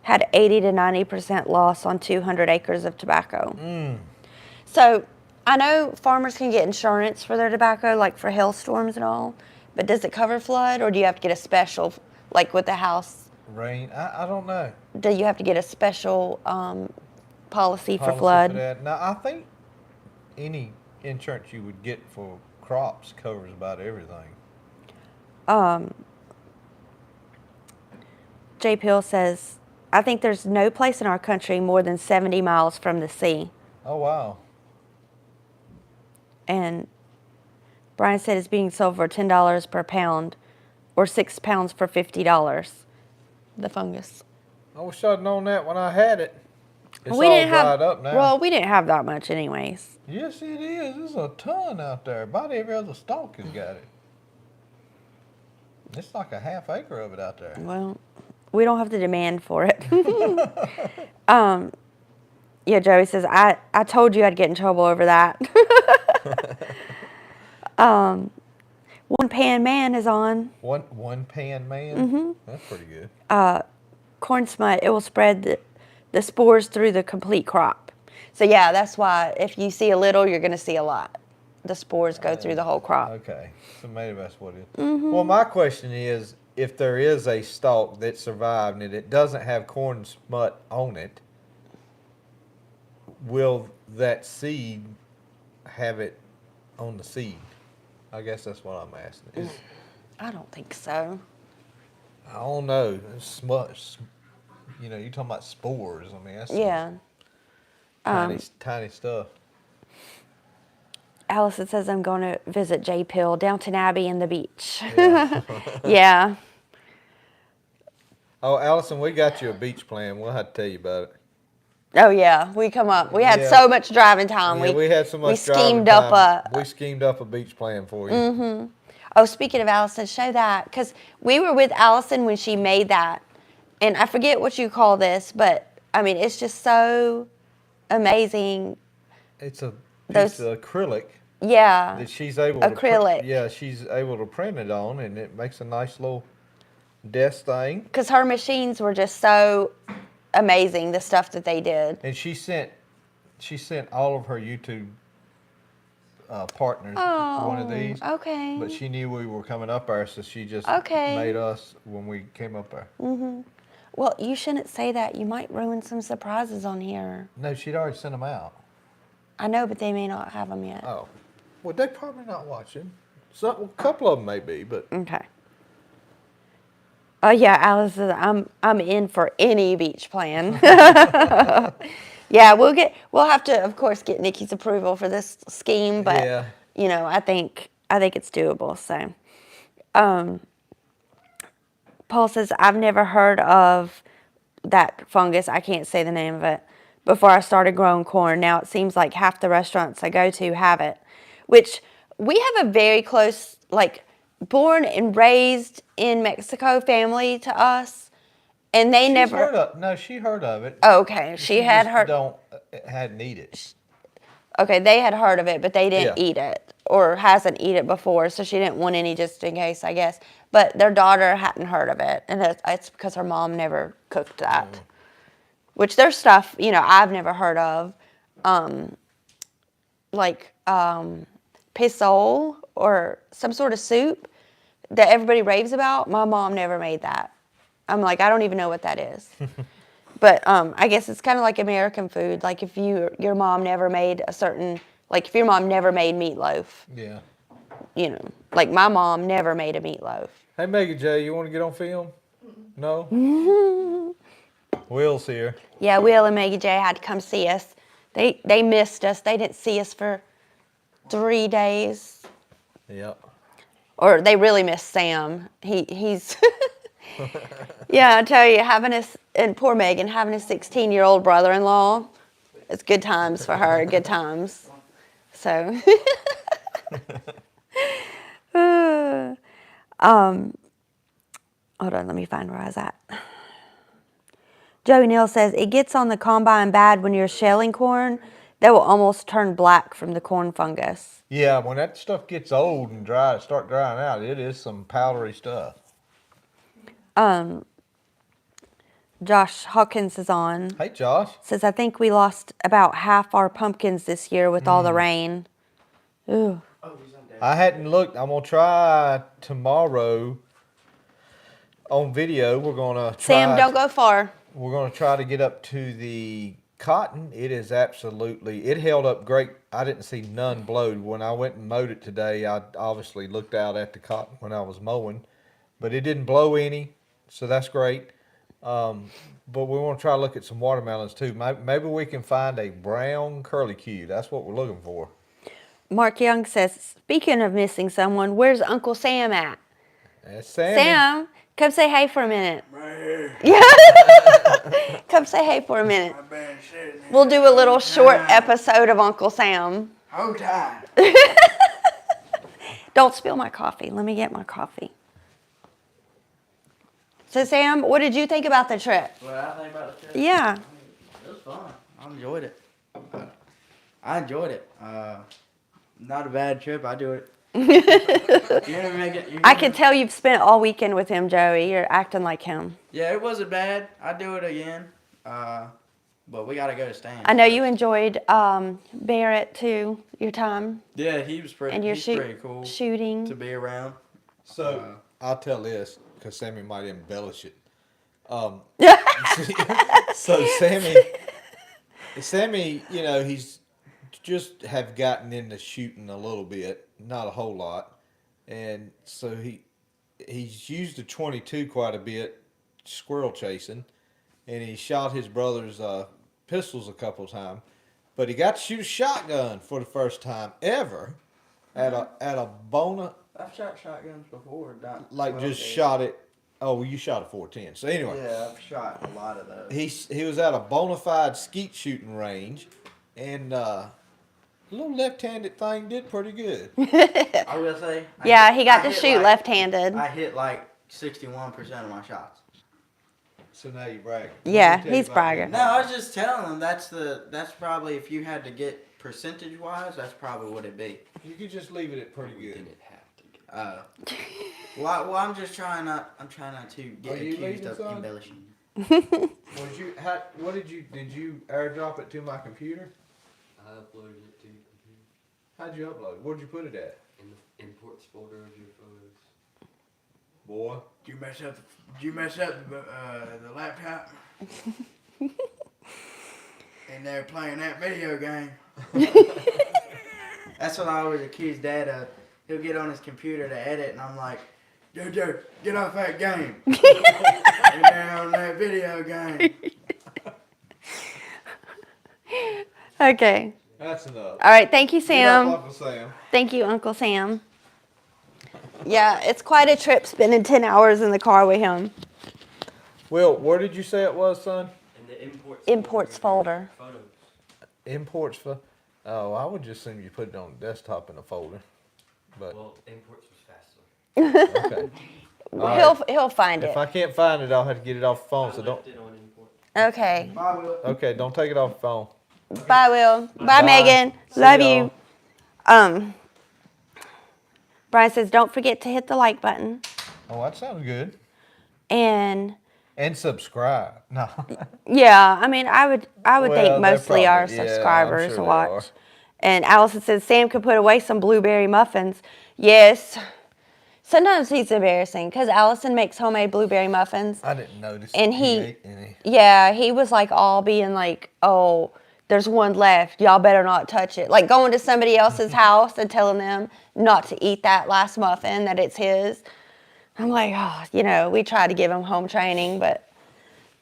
had 80 to 90% loss on 200 acres of tobacco. So I know farmers can get insurance for their tobacco, like for hailstorms and all, but does it cover flood, or do you have to get a special, like with the house?
Rain? I don't know.
Do you have to get a special policy for flood?
For that. Now, I think any insurance you would get for crops covers about everything.
Jay Pill says, I think there's no place in our country more than 70 miles from the sea.
Oh, wow.
And Brian said it's being sold for $10 per pound or 6 pounds for $50. The fungus.
I wish I'd known that when I had it. It's all dried up now.
Well, we didn't have that much anyways.
Yes, it is. There's a ton out there. About every other stalk has got it. It's like a half acre of it out there.
Well, we don't have to demand for it. Yeah, Joey says, I told you I'd get in trouble over that. One Pan Man is on.
One Pan Man?
Mm-hmm.
That's pretty good.
Corn smut, it will spread the spores through the complete crop. So yeah, that's why if you see a little, you're going to see a lot. The spores go through the whole crop.
Okay, so maybe that's what it is.
Mm-hmm.
Well, my question is, if there is a stalk that survived and it doesn't have corn smut on it, will that seed have it on the seed? I guess that's what I'm asking.
I don't think so.
I don't know. Smut, you're talking about spores. I mean, that's tiny stuff.
Allison says, I'm going to visit J Pill, Downton Abbey, and the beach.
Yeah.
Yeah.
Oh, Allison, we got you a beach plan. We'll have to tell you about it.
Oh yeah, we come up. We had
Yeah.
so much driving time.
Yeah, we had so much driving
schemed
time.
up
We schemed up a beach plan for you.
Oh, speaking of Allison, show that because we were with Allison when she made that, and I forget what you call this, but I mean it's just so amazing.
It's a
Those-
piece of acrylic
Yeah,
that she's able
acrylic.
she's able to print it on, and it makes a nice little desk thing.
Because her machines were just so amazing, the stuff that they did.
And she sent all of her YouTube partners one of these.
Okay.
But she knew we were coming up there, so she just
Okay.
made us when we came up there.
Well, you shouldn't say that. You might ruin some surprises on here.
No, she'd already sent them out.
I know, but they may not have them yet.
Oh, well, they're probably not watching. A couple of them may be, but
Okay. Oh yeah, Alice says I'm in for any beach plan. Yeah, we'll have to of course get Nikki's approval for this scheme, but
Yeah.
you know, I think it's doable. So Paul says I've never heard of that fungus. I can't say the name of it. Before I started growing corn, now it seems like half the restaurants I go to have it, which we have a very close, like, born and raised in Mexico family to us, and they
she
never.
heard of it.
Oh, okay, she had
just
heard.
hadn't eat it.
Okay, they had heard of it, but they didn't
Yeah.
eat it or hasn't eaten it before, so she didn't want any just in case, I guess. But their daughter hadn't heard of it, and it's because her mom never cooked that. Which there's stuff, you know, I've never heard of, like pisole or some sort of soup that everybody raves about. My mom never made that. I'm like, I don't even know what that is. But I guess it's kind of like American food. Like if your mom never made if your mom never made meatloaf,
Yeah.
you know, like my mom never made a meatloaf.
Hey, Megan J, you want to get on film? No? Will's here.
Yeah, Will and Maggie J had to come see us. They missed us. They didn't see us for 3 days.
Yep.
Or they really missed Sam. He's yeah, I tell you, and poor Megan having a 16-year-old brother-in-law. It's good times for her. Good times. So. Hold on, let me find where I was at. Joey Neal says, it gets on the combine bad when you're shelling corn. They will almost turn black from the corn fungus.
Yeah, when that stuff gets old and start drying out, it is some powdery stuff.
Josh Hawkins is on.
Hey, Josh.
Says, I think we lost about half our pumpkins this year with all the rain. Ooh.
I hadn't looked. I'm going to try tomorrow on video. We're going to try.
Sam, don't go far.
We're going to try to get up to the cotton. It held up great. I didn't see none blowed. When I went and mowed it today, I obviously looked out at the cotton when I was mowing, but it didn't blow any, so that's great. But we want to try to look at some watermelons too. Maybe we can find a brown curlicue. That's what we're looking for.
Mark Young says, speaking of missing someone, where's Uncle Sam at?
That's Sammy.
Sam, come say hey for a minute.
Right here.
Yeah. Come say hey for a minute.
I've been sitting here.
We'll do a little short episode of Uncle Sam.
Hold tight.
Don't spill my coffee. Let me get my coffee. So, Sam, what did you think about the trip?
What I think about the trip?
Yeah.
It was fun. I enjoyed it. I enjoyed it. Not a bad trip. I do it. You're gonna make it.
I can tell you've spent all weekend with him, Joey. You're acting like him.
Yeah, it wasn't bad. I'd do it again. But we gotta go to Stan.
I know you enjoyed Barrett too. Your time
Yeah, he was pretty.
and your
He's pretty cool
shooting.
to be around.
So I'll tell this because Sammy might embellish it. So Sammy, you know, he's just have gotten into shooting a little bit, not a whole lot, and so he's used the 22 quite a bit, squirrel chasing, and he shot his brother's pistols a couple times, but he got to shoot a shotgun for the first time ever at a Bona.
I've shot shotguns before.
Like just shot it Oh, well, you shot a 410. So anyway,
Yeah, I've shot a lot of those.
he was at a bona fide skeet shooting range, and the little left-handed thing did pretty good.
I will say.
Yeah, he got
I
to
hit
shoot left-handed.
I hit like 61% of my shots.
So now you brag.
Yeah, he's bragging.
No, I was just telling them that's probably, if you had to get percentage-wise, that's probably what it'd be.
You could just leave it at pretty good.
Well, I'm just trying not. I'm trying not to get
you
accused
leaving,
of
son?
embellishing.
What did you airdrop it to my computer?
I uploaded it to your computer.
How'd you upload it? Where'd you put it at?
In the imports folder of your photos.
Boy.
Did you mess up the laptop? And they're playing that video game. That's what I always accuse Dad of. He'll get on his computer to edit, and I'm like, Jojo, get off that game. And they're on that video game.
Okay.
That's enough.
All right. Thank you,
Get up,
Sam.
Uncle Sam.
Thank you, Uncle Sam. Yeah, it's quite a trip spending 10 hours in the car with him.
Will, where did you say it was, son?
In the
Imports folder.
Photos.
Imports for. Oh, I would just assume you put it on the desktop in a folder. But
Well, imports was faster.
okay.
He'll find it.
If I can't find it, I'll have to get it off the phone.
I
So don't.
left it on import.
Okay.
Bye, Will.
Okay, don't take it off the phone.
Bye, Will. Bye,
Bye.
Megan.
See
Love
y'all.
you. Brian says, don't forget to hit the like button
Oh, that sounds good.
and
And subscribe. No.
yeah, I mean, I would
Well,
think
they're
mostly our
probably- yeah, I'm
subscribers
sure they
watch.
are.
And Allison says Sam could put away some blueberry muffins. Yes. Sometimes he's embarrassing because Allison makes homemade blueberry muffins.
I didn't notice.
And he-
ate any.
Yeah, he was like all being like, oh, there's one left. Y'all better not touch it. Like going to somebody else's house and telling them not to eat that last muffin, that it's his. I'm like, oh, we try to give him home training, but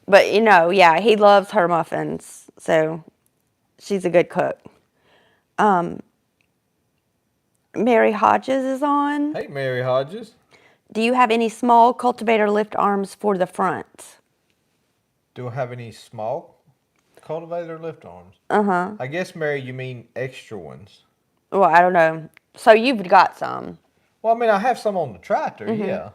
yeah, he loves her muffins. So she's a good cook. Mary Hodges is on.
Hey, Mary Hodges.
Do you have any small cultivator lift arms for the front?
Do I have any small cultivator lift arms?
Uh-huh.
I guess, Mary, you mean extra ones.
Well, I don't know. So you've got some.
Well, I mean, I have some on the tractor, yeah.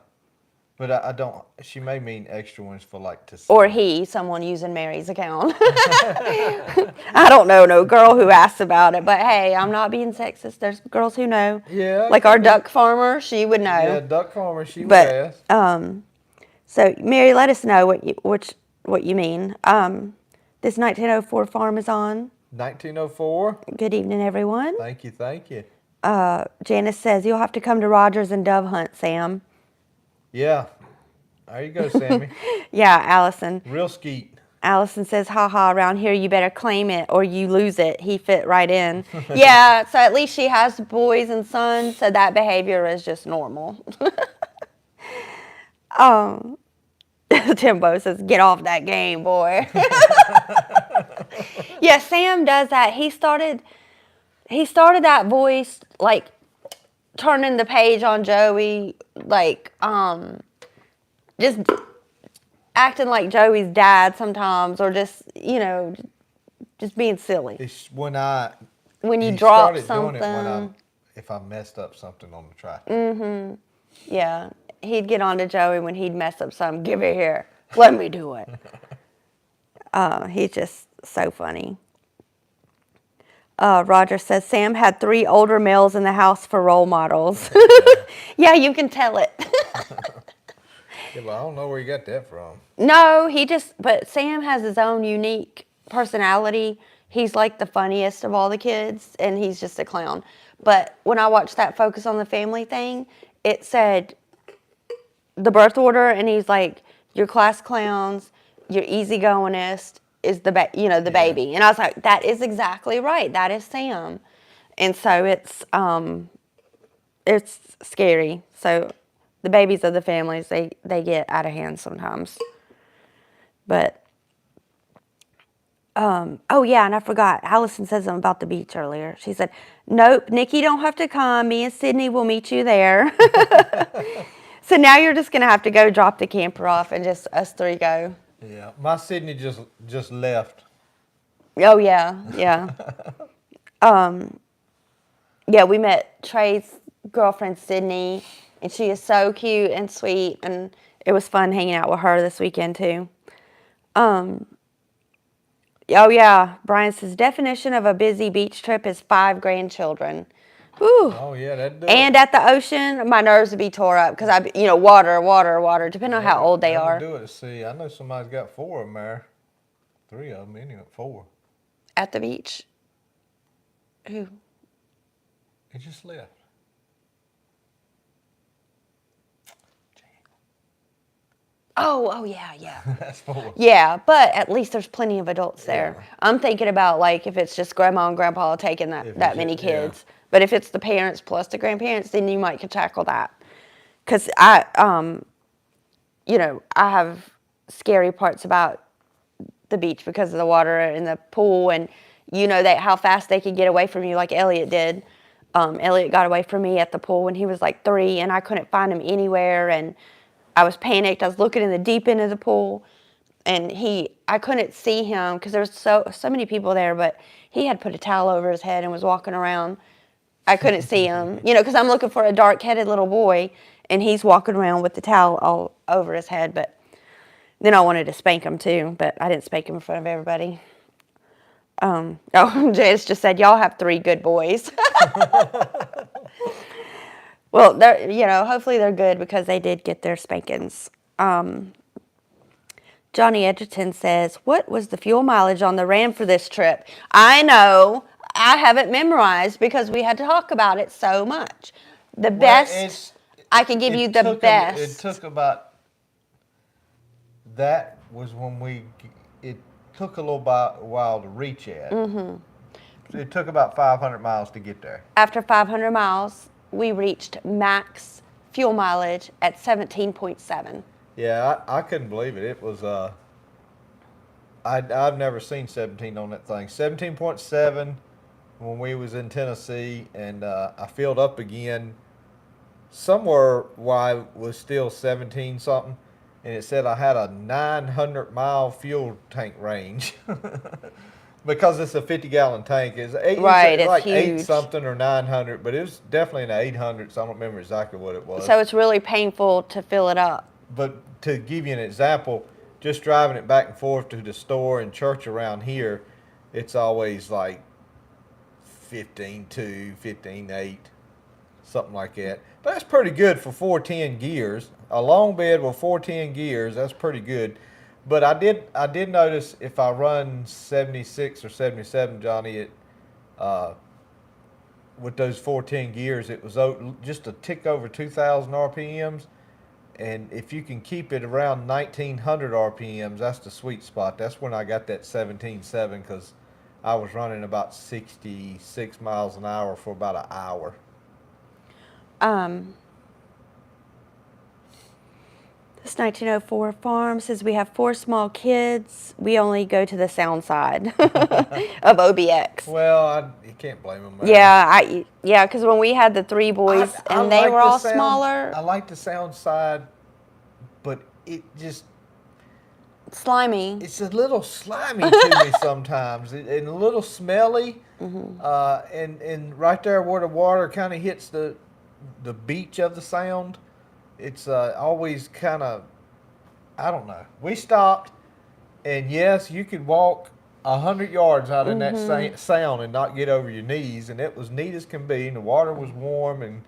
But I don't, she may mean extra ones for like to sell.
Or someone using Mary's account. I don't know no girl who asks about it, but hey, I'm not being sexist. There's girls who know.
Yeah.
Like our duck farmer, she would know.
Yeah, duck farmer, she would
But
ask.
so Mary, let us know what you mean. This 1904 farm is on.
1904.
Good evening, everyone.
Thank you.
Janice says you'll have to come to Rogers and dove hunt, Sam.
Yeah. There you go, Sammy.
Yeah, Allison.
Real skeet.
Allison says, haha, around here you better claim it or you lose it. He fit right in. Yeah, so at least she has boys and sons, so that behavior is just normal. Timbo says, get off that game, boy. Yeah, Sam does that. He started that voice, like, turning the page on Joey, like, just acting like Joey's dad sometimes, or just, just being silly.
It's when
you
he
drop
started doing it
something.
if I messed up something on the tractor.
Yeah, he'd get on to Joey when he'd mess up something. Give it here. Let me do it. He's just so funny. Roger says, Sam had 3 older males in the house for role models. Yeah, you can tell it.
Yeah, but I don't know where you got that from.
No, but Sam has his own unique personality. He's like the funniest of all the kids, and he's just a clown. But when I watched that Focus on the Family thing, it said the birth order, and he's like, your class clowns, your easygoingest is the baby. And I was like, that is exactly right. That is Sam. And so it's scary. So the babies of the families, they get out of hand sometimes. But, oh yeah, and I forgot. Allison said something about the beach earlier. She said, nope, Nikki don't have to come. Me and Sydney will meet you there. So now you're just gonna have to go drop the camper off and just us three go.
Yeah, my Sydney just left.
Oh yeah, yeah. Yeah, we met Trey's girlfriend Sydney, and she is so cute and sweet, and it was fun hanging out with her this weekend too. Oh yeah, Brian says definition of a busy beach trip is 5 grandchildren. Whew.
Oh yeah, that'd do
And
it.
at the ocean, my nerves would be tore up because water, depending on how old they
That would
are.
do it. See, I know somebody's got 4 of them there. 3 of them, anyway, 4.
At the beach. Who?
He just left.
Oh yeah, yeah.
That's 4.
Yeah, but at least there's plenty of adults there.
Yeah.
I'm thinking about like if it's just grandma and grandpa taking
If
that
it's
many
just- yeah.
kids. But if it's the parents plus the grandparents, then you might could tackle that. Cause I have scary parts about the beach because of the water and the pool, and that how fast they could get away from you, like Elliot did. Elliot got away from me at the pool when he was like 3, and I couldn't find him anywhere, and I was panicked. I was looking in the deep end of the pool, and I couldn't see him because there was so many people there, but he had put a towel over his head and was walking around. I couldn't see him, because I'm looking for a dark-headed little boy, and he's walking around with the towel all over his head. But then I wanted to spank him too, but I didn't spank him in front of everybody. Janice just said, y'all have 3 good boys. Well, they're, hopefully they're good because they did get their spankings. Johnny Edgerton says, what was the fuel mileage on the Ram for this trip? I know. I haven't memorized because we had to talk about it so much. The best, I can give you the best.
It took about, that was when it took a little while to reach at. Mm-hmm. It took about 500 miles to get there.
After 500 miles, we reached max fuel mileage at 17.7.
Yeah, I couldn't believe it. It was, I've never seen 17 on that thing. 17.7 when we was in Tennessee, and I filled up again somewhere while it was still 17 something, and it said I had a 900 mile fuel tank range. Because it's a 50-gallon tank. It's like
huge.
8 something or 900, but it was definitely in the 800s. So I don't remember exactly what it was.
So it's really painful to fill it up.
But to give you an example, just driving it back and forth to the store and church around here, it's always like 15.2, 15.8, something like that. But that's pretty good for 410 gears. A long bed with 410 gears, that's pretty good. But I did notice if I run 76 or 77, Johnny, with those 410 gears, it was just a tick over 2,000 RPMs. And if you can keep it around 1,900 RPMs, that's the sweet spot. That's when I got that 17.7 because I was running about 66 miles an hour for about an hour.
This 1904 farm says we have 4 small kids. We only go to the sound side of OBX.
Well, you can't blame them.
Yeah, because when we had the 3 boys and they
like
were
the
all
sound,
smaller.
I like the sound side, but it just
Slimy.
it's a little slimy to me sometimes, and a little smelly.
Mm-hmm.
And right there where the water kind of hits the beach of the sound, it's always kind of, I don't know. We stopped, and yes, you could walk 100 yards out in that sound and not get over your knees, and it was neat as can be, and the water was warm,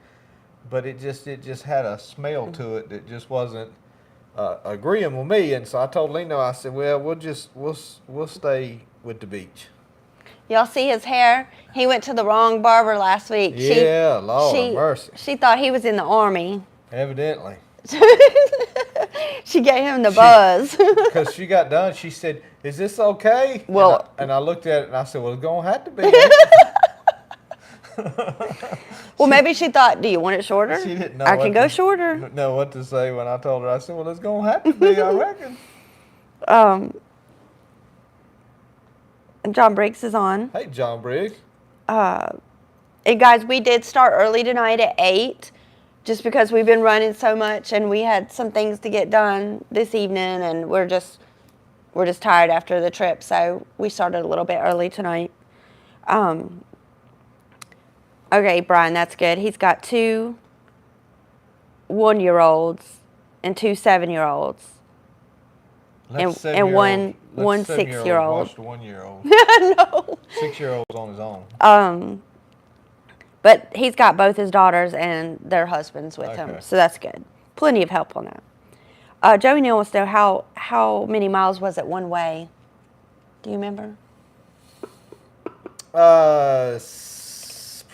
but it just had a smell to it that just wasn't agreeing with me. And so I told Lino, I said, well, we'll stay with the beach.
Y'all see his hair? He went to the wrong barber last week.
Yeah, Lord have mercy.
She thought he was in the Army.
Evidently.
She gave him the buzz.
Because she got done, she said, is this okay?
Well,
and I looked at it and I said, well, it's going to have to be.
Well, maybe she thought, do you want it shorter?
She didn't know
I can go shorter.
Know what to say when I told her. I said, well, it's going to have to be, I reckon.
And John Briggs is on.
Hey, John Briggs.
And guys, we did start early tonight at 8 just because we've been running so much and we had some things to get done this evening, and we're just tired after the trip, so we started a little bit early tonight. Okay, Brian, that's good. He's got 2 1-year-olds and 2 7-year-olds. And one 6-year-old.
Watch the 1-year-old.
No.
6-year-old's on his own.
But he's got both his daughters and their husbands with him, so that's good. Plenty of help on that. Joey Neal wants to know how many miles was it one way? Do you remember?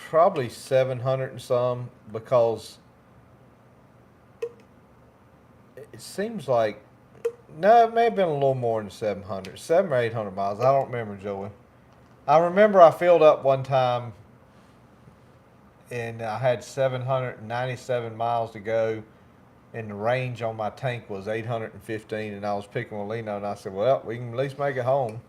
Probably 700 and some, because it seems like, no, it may have been a little more than 700, 700 or 800 miles. I don't remember, Joey. I remember I filled up one time and I had 797 miles to go, and the range on my tank was 815, and I was picking with Lino, and I said, well, we can at least make it home.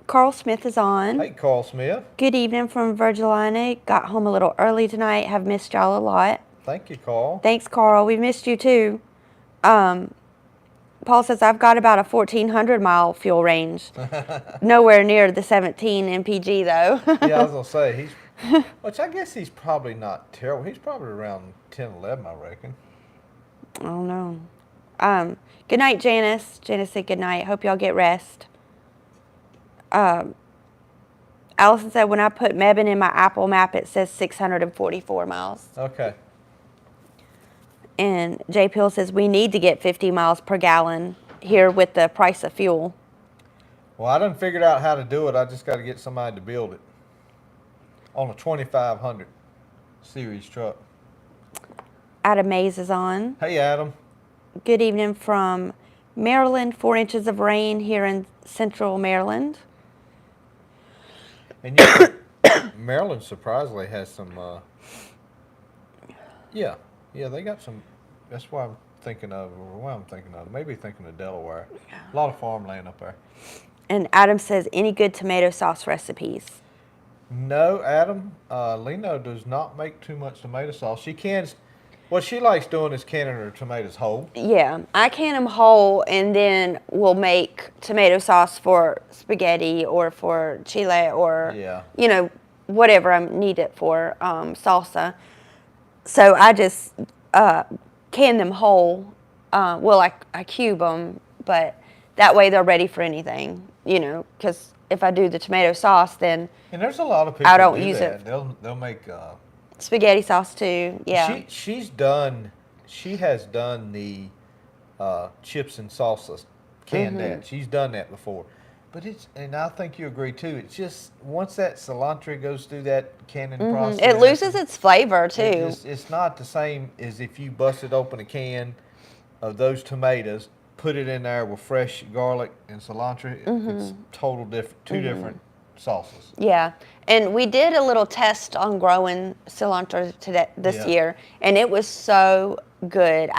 Carl Smith is on.
Hey, Carl Smith.
Good evening from Virginia. Got home a little early tonight. Have missed y'all a lot.
Thank you, Carl.
Thanks, Carl. We've missed you too. Paul says, I've got about a 1,400 mile fuel range. Nowhere near the 17 MPG though.
Yeah, I was going to say, which I guess he's probably not terrible. He's probably around 10, 11, I reckon.
I don't know. Good night, Janice. Janice said good night. Hope y'all get rest. Allison said, when I put Mebane in my Apple map, it says 644 miles.
Okay.
And J. Pill says, we need to get 50 miles per gallon here with the price of fuel.
Well, I done figured out how to do it. I just got to get somebody to build it on a 2500 series truck.
Adam Mays is on.
Hey, Adam.
Good evening from Maryland. 4 inches of rain here in central Maryland.
And you know, Maryland surprisingly has some, yeah, they got some, that's why I'm thinking of, maybe thinking of Delaware. A lot of farmland up there.
And Adam says, any good tomato sauce recipes?
No, Adam, Lino does not make too much tomato sauce. She cans, what she likes doing is canning her tomatoes whole.
Yeah, I can them whole, and then we'll make tomato sauce for spaghetti or for chile or, you know, whatever I need it for, salsa. So I just can them whole. Well, I cube them, but that way they're ready for anything, you know, because if I do the tomato sauce, then
and there's a lot of people
I don't
do
use
that.
it.
They'll make
spaghetti sauce too. Yeah.
She has done the chips and salsa, canned that. She's done that before. But and I think you agree too, it's just, once that cilantro goes through that canning process.
It loses its flavor too.
It's not the same as if you busted open a can of those tomatoes, put it in there with fresh garlic and cilantro. It's total different, two different sauces.
Yeah, and we did a little test on growing cilantro this year, and it was so good.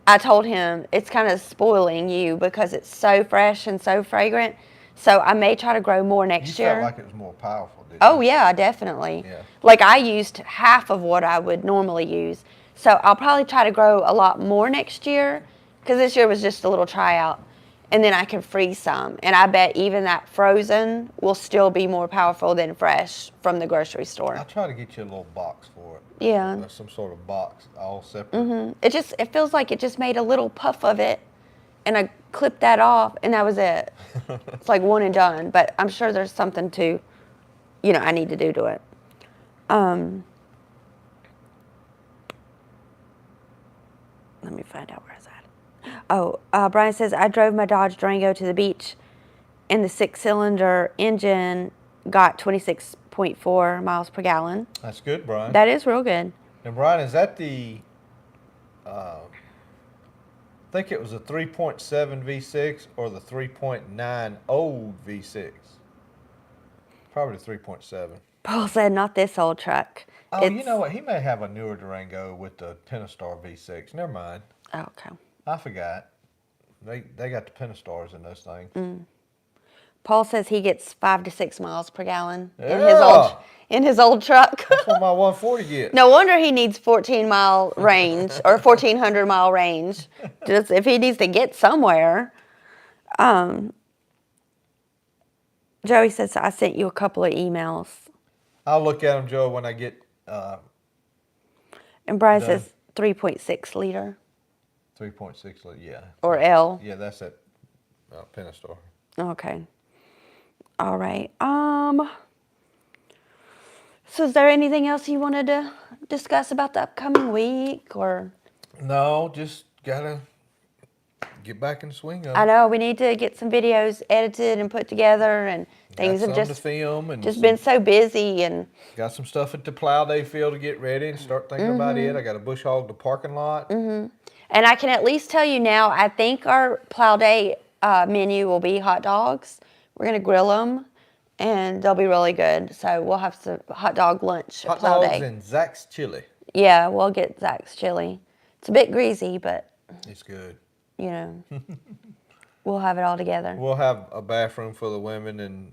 I told him it's kind of spoiling you because it's so fresh and so fragrant. So I may try to grow more next year.
You felt like it was more powerful, didn't
Oh
you?
yeah, definitely.
Yeah.
Like I used half of what I would normally use. So I'll probably try to grow a lot more next year, because this year was just a little tryout. And then I can freeze some. And I bet even that frozen will still be more powerful than fresh from the grocery store.
I'll try to get you a little box for it.
Yeah.
Some sort of box, all separate.
It feels like it just made a little puff of it, and I clipped that off, and that was it. It's like one and done. But I'm sure there's something to, you know, I need to do to it. Let me find out where it's at. Oh, Brian says, I drove my Dodge Durango to the beach, and the 6-cylinder engine got 26.4 miles per gallon.
That's good, Brian.
That is real good.
And Brian, is that the, I think it was a 3.7 V6 or the 3.9 old V6? Probably 3.7.
Paul said, not this old truck.
Oh, you know what? He may have a newer Durango with the Pentastar V6. Never mind.
Okay.
I forgot. They got the Pentastars in those things.
Paul says he gets 5 to 6 miles per gallon
Yeah.
in his old truck.
That's what my 140 gets.
No wonder he needs 14-mile range or 1,400-mile range. Just if he needs to get somewhere. Joey says I sent you a couple of emails,
I'll look at them, Joe, when I get
and Brian
Done.
says 3.6 liter
3.6 liter. Yeah.
or L.
Yeah, that's at Penistore.
Okay. All right. So is there anything else you wanted to discuss about the upcoming week, or?
No, just gotta get back in the swing of it.
I know we need to get some videos edited and put together, and things
Got
have
some
just
to film and
been so busy, and
got some stuff at the Plow Day field to get ready and start thinking about it. I got to bush hog the parking lot.
and I can at least tell you now, I think our Plow Day menu will be hot dogs. We're gonna grill them, and they'll be really good. So we'll have some hot dog lunch at
Hot
Plow
dogs
Day.
and Zach's chili.
Yeah, we'll get Zach's chili. It's a bit greasy, but
It's good.
you know, we'll have it all together.
We'll have a bathroom for the women and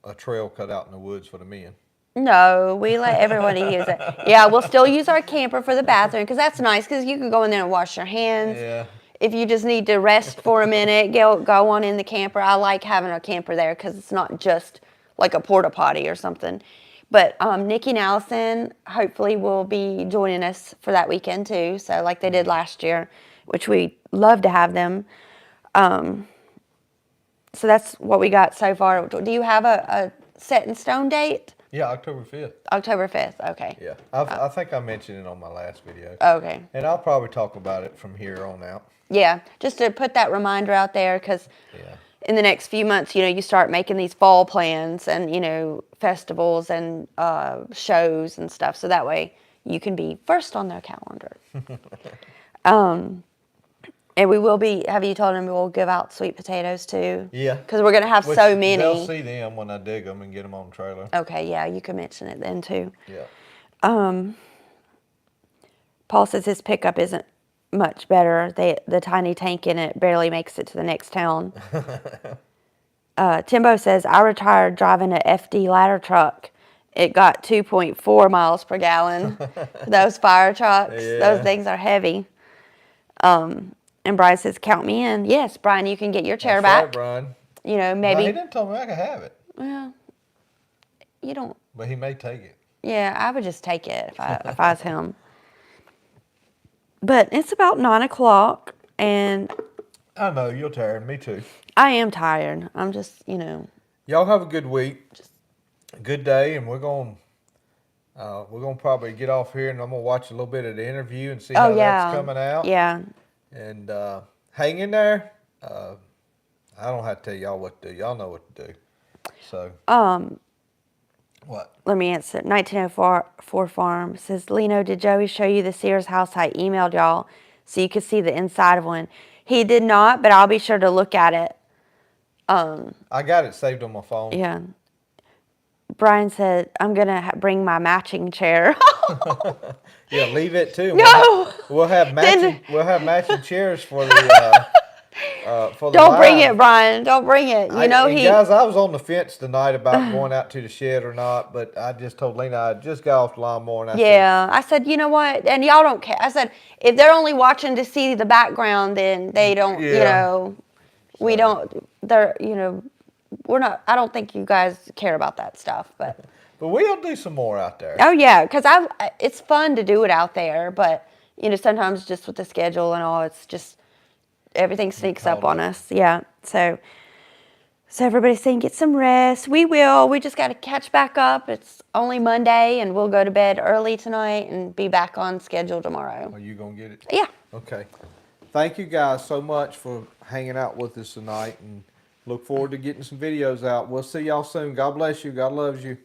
a trail cut out in the woods for the men.
No, we let everybody use it. Yeah, we'll still use our camper for the bathroom because that's nice because you can go in there and wash your hands.
Yeah.
If you just need to rest for a minute, go on in the camper. I like having a camper there because it's not just like a porta potty or something. But Nikki and Allison hopefully will be joining us for that weekend too. So like they did last year, which we love to have them. So that's what we got so far. Do you have a set in stone date?
Yeah, October 5th.
October 5th. Okay.
Yeah. I think I mentioned it on my last video.
Okay.
And I'll probably talk about it from here on out.
Yeah, just to put that reminder out there because
Yeah.
in the next few months, you start making these fall plans and, festivals and shows and stuff. So that way you can be first on their calendar. And we will be, have you told them we'll give out sweet potatoes too?
Yeah.
Because we're going to have
Which
so many.
They'll see them when I dig them and get them on the trailer.
Okay, yeah, you can mention it then too.
Yeah.
Paul says his pickup isn't much better. The tiny tank in it barely makes it to the next town. Timbo says, I retired driving an FD ladder truck. It got 2.4 miles per gallon. Those fire trucks,
Yeah.
those things are heavy. And Brian says, count me in. Yes, Brian, you can get your chair
That's
back.
right, Brian.
Maybe.
No, he didn't tell me I could have it,
Well, you don't.
but he may take it.
Yeah, I would just take it if I was him. But it's about 9 o'clock, and
I know, you're tired. Me too.
I am tired. I'm just,
Y'all have a good week. Good day, and we're going to probably get off here, and I'm going to watch a little bit of the interview and see how that's coming out.
Yeah.
And hang in there. I don't have to tell y'all what to do. Y'all know what to do. So. What?
Let me answer. 1904 Farm says, Lino, did Joey show you the Sears house I emailed y'all so you could see the inside of one? He did not, but I'll be sure to look at it.
I got it saved on my phone.
Yeah. Brian said, I'm going to bring my matching chair.
Yeah, leave it too.
No!
We'll have matching chairs for the for the
Don't bring
live.
it, Brian. Don't bring it.
And guys, I was on the fence tonight about going out to the shed or not, but I just told Lena I just got off the lawnmower and I
Yeah, I said, you know what? And y'all don't care. I said, if they're only watching to see the background, then they don't, we don't, they're, we're not, I don't think you guys care about that stuff, but.
But we'll do some more out there.
Oh, yeah, because it's fun to do it out there, but, sometimes just with the schedule and all, it's just, everything sneaks up on us. Yeah, so everybody's saying get some rest. We will. We just got to catch back up. It's only Monday, and we'll go to bed early tonight and be back on schedule tomorrow.
Are you going to get it?
Yeah.
Okay. Thank you guys so much for hanging out with us tonight, and look forward to getting some videos out. We'll see y'all soon. God bless you. God loves you.